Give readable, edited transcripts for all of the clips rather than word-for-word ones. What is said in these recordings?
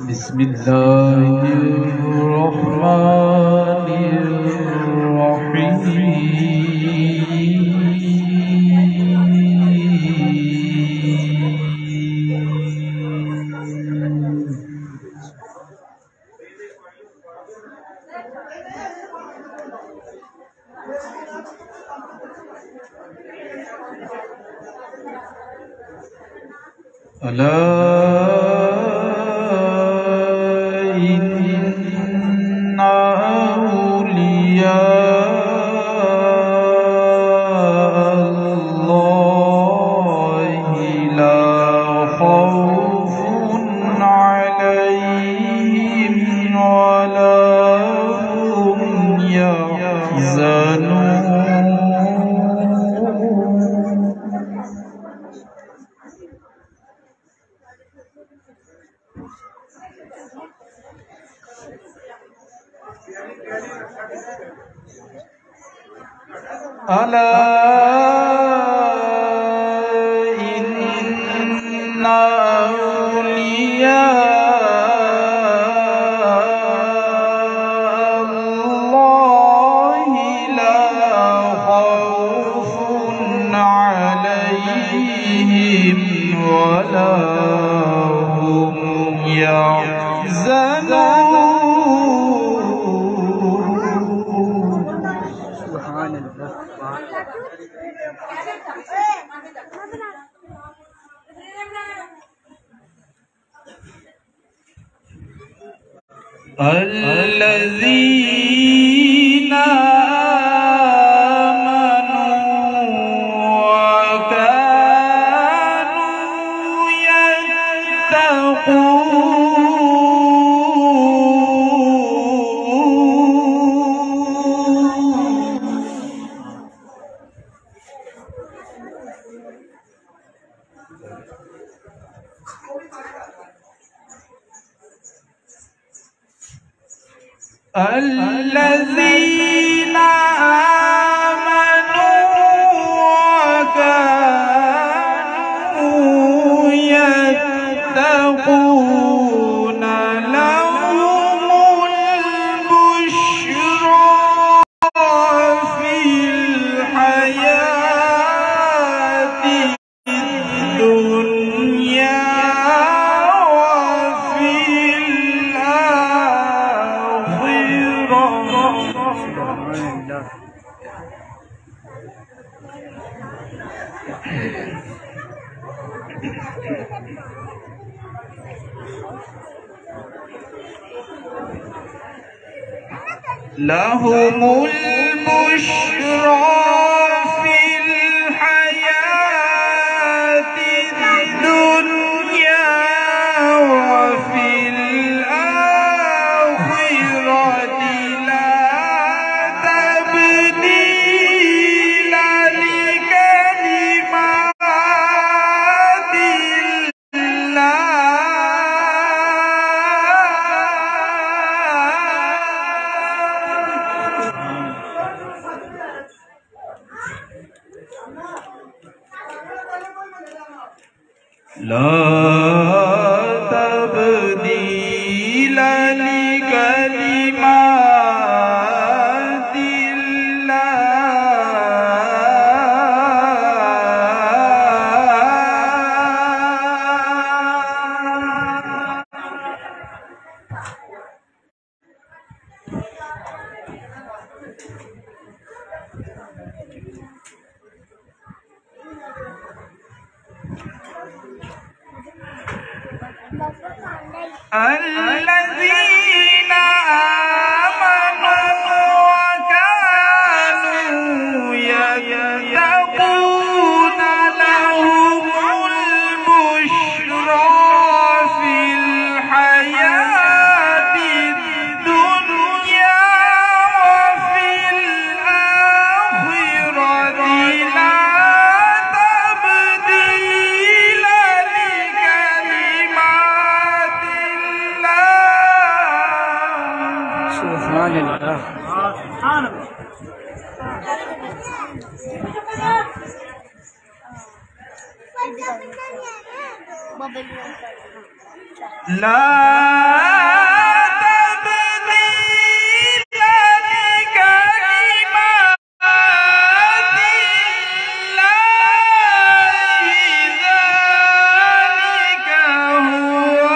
بسم الله الرحمن الرحيم. ألا إن أولياء الله لا خوف عليهم ولا هم يحزنون. ألا إن أولياء الله لا خوف عليهم ولا هم يحزنون. الذين آمنوا وكانوا يتقون. الذين آمنوا وكانوا يتقون لهم البشرى في الحياة الدنيا لهم البشرى في الحياة الدنيا وفي الآخرة لا تبديل لكلمات الله. لا تبديل لكلمات الذين آمنوا وكانوا يتقون لهم البشرى في الحياة الدنيا وفي الآخرة لا تبديل لكلمات سبحان الله. سبحان الله. لا تبديل لكلمات الله ذلك هو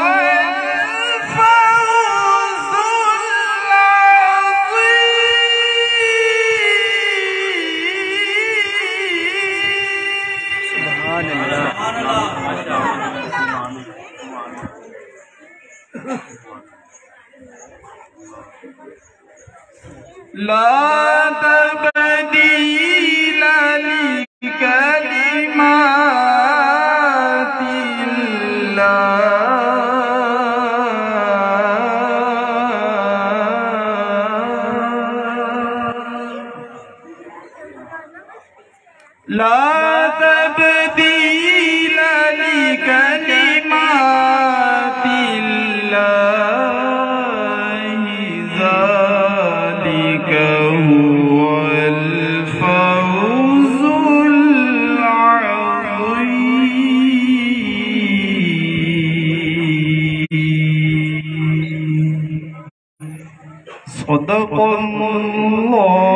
الفوز لا تبديل لكلمات الله لا تبديل لكلمات الله ذلك هو الفوز العظيم. صدق الله